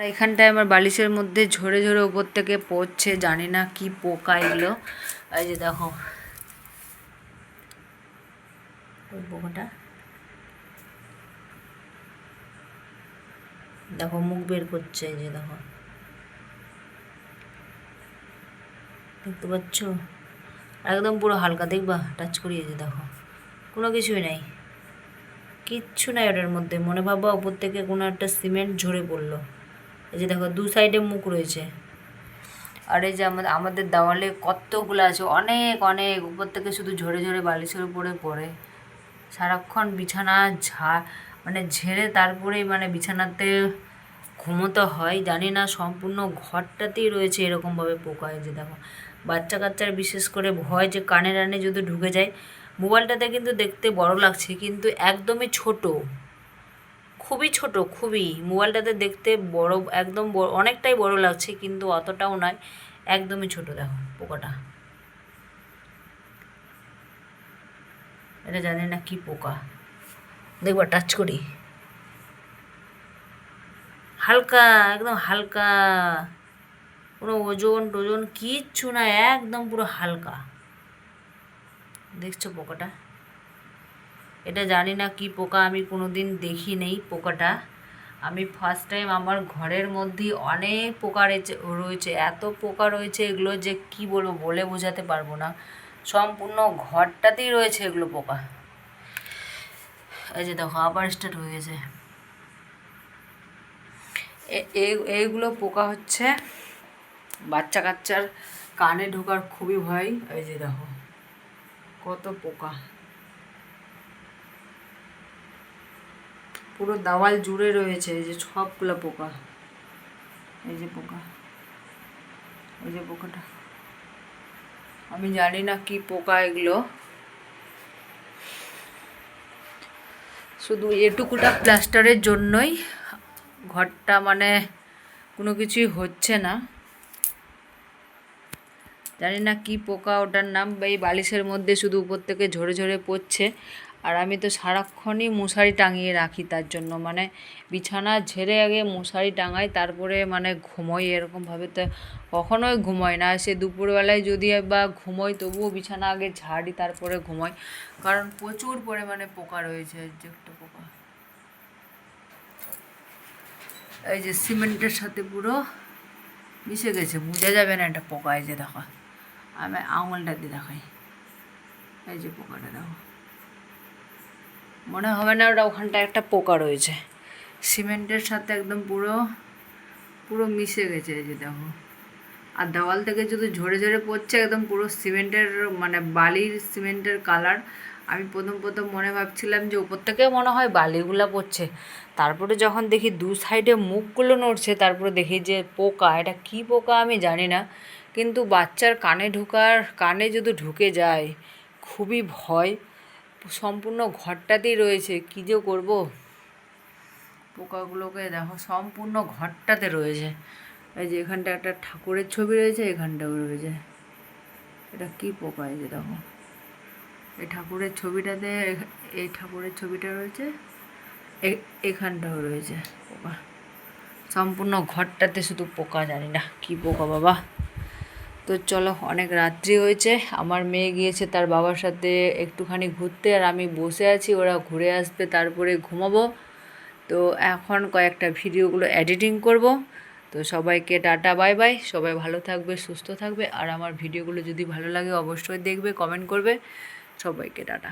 আর এখানটায় আমার বালিশের মধ্যে ঝরে ঝরে উপর থেকে পড়ছে, জানি না কি পোকা এগুলো। এই যে দেখো ওই পোকাটা, দেখো মুখ বের করছে। এই যে দেখো, দেখতে পাচ্ছ? একদম পুরো হালকা, দেখবা টাচ করিয়ে। যে দেখো কোনো কিছুই নাই, কিচ্ছু নাই ওটার মধ্যে। মনে ভাববা উপর থেকে কোনো একটা সিমেন্ট ঝরে পড়লো। এই যে দেখো দু সাইডে মুখ রয়েছে। আর এই যে আমাদের দেওয়ালে কতগুলো আছে, অনেক অনেক উপর থেকে শুধু ঝরে ঝরে বালিশের উপরে পড়ে। সারাক্ষণ বিছানা মানে ঝেড়ে তারপরেই মানে বিছানাতে ঘুমোতে হয়। জানি না সম্পূর্ণ ঘরটাতেই রয়েছে এরকমভাবে পোকা। এই যে দেখো বাচ্চা কাচ্চার বিশেষ করে ভয় যে কানে রানে যদি ঢুকে যায়। মোবাইলটাতে কিন্তু দেখতে বড় লাগছে, কিন্তু একদমই ছোট, খুবই ছোট, খুবই। মোবাইলটাতে দেখতে বড়, একদম অনেকটাই বড় লাগছে, কিন্তু অতটাও নয়, একদমই ছোট। দেখো পোকাটা, এটা জানি না কি পোকা। দেখবা টাচ করি, হালকা, একদম হালকা, কোনো ওজন টোজন কিচ্ছু না, একদম পুরো হালকা। দেখছো পোকাটা? এটা জানি না কি পোকা, আমি কোনো দিন দেখি নেই পোকাটা। আমি ফার্স্ট টাইম। আমার ঘরের মধ্যে অনেক পোকা রয়েছে, এত পোকা রয়েছে এগুলো যে কি বলবো, বলে বোঝাতে পারবো না। সম্পূর্ণ ঘরটাতেই রয়েছে এগুলো পোকা। এই যে দেখো আবার স্টার্ট হয়ে গেছে। এইগুলো পোকা হচ্ছে বাচ্চা কাচ্চার কানে ঢোকার খুবই ভয়। এই যে দেখো কত পোকা, পুরো দেওয়াল জুড়ে রয়েছে। এই যে সবগুলো পোকা, এই যে পোকা, এই যে পোকাটা, আমি জানি না কি পোকা এগুলো। শুধু এটুকুটা প্লাস্টারের জন্যই ঘরটা মানে কোনো কিছুই হচ্ছে না। জানি না কি পোকা ওটার নাম। এই বালিশের মধ্যে শুধু উপর থেকে ঝরে ঝরে পড়ছে। আর আমি তো সারাক্ষণই মশারি টাঙিয়ে রাখি, তার জন্য মানে বিছানা ঝেড়ে আগে মশারি টাঙাই, তারপরে মানে ঘুমোই। এরকমভাবে তো কখনোই ঘুমোই না। সে দুপুরবেলায় যদি বা ঘুমোই তবুও বিছানা আগে ঝাড়ি তারপরে ঘুমোই, কারণ প্রচুর পরিমাণে পোকা রয়েছে। যে একটা পোকা, এই যে সিমেন্টের সাথে পুরো মিশে গেছে, বোঝা যাবে না এটা পোকা। এই যে দেখো, আমি আঙুলটা দিয়ে দেখাই, এই যে পোকাটা দেখো, মনে হবে না ওটা ওখানটা একটা পোকা রয়েছে। সিমেন্টের সাথে একদম পুরো পুরো মিশে গেছে। এই যে দেখো, আর দেওয়াল থেকে যদি ঝরে ঝরে পড়ছে, একদম পুরো সিমেন্টের মানে বালির সিমেন্টের কালার। আমি প্রথম মনে ভাবছিলাম যে উপর থেকে মনে হয় বালিগুলো পড়ছে, তারপরে যখন দেখি দু সাইডে মুখগুলো নড়ছে, তারপরে দেখি যে পোকা। এটা কি পোকা আমি জানি না, কিন্তু বাচ্চার কানে যদি ঢুকে যায় খুবই ভয়। সম্পূর্ণ ঘরটাতেই রয়েছে, কী যে করবো। পোকাগুলোকে দেখো সম্পূর্ণ ঘরটাতে রয়েছে। এই যে এখানটা একটা ঠাকুরের ছবি রয়েছে, এখানটাও রয়েছে। এটা কি পোকা? এই যে দেখো এই ঠাকুরের ছবিটাতে, এই ঠাকুরের ছবিটা রয়েছে, এখানটাও রয়েছে পোকা। সম্পূর্ণ ঘরটাতে শুধু পোকা, জানি না কি পোকা বাবা। তো চলো, অনেক রাত্রি হয়েছে। আমার মেয়ে গিয়েছে তার বাবার সাথে একটুখানি ঘুরতে, আর আমি বসে আছি, ওরা ঘুরে আসবে তারপরে ঘুমাবো। তো এখন কয়েকটা ভিডিওগুলো এডিটিং করব। তো সবাইকে টাটা, বাই বাই। সবাই ভালো থাকবে, সুস্থ থাকবে। আর আমার ভিডিওগুলো যদি ভালো লাগে অবশ্যই দেখবে, কমেন্ট করবে। সবাইকে টাটা।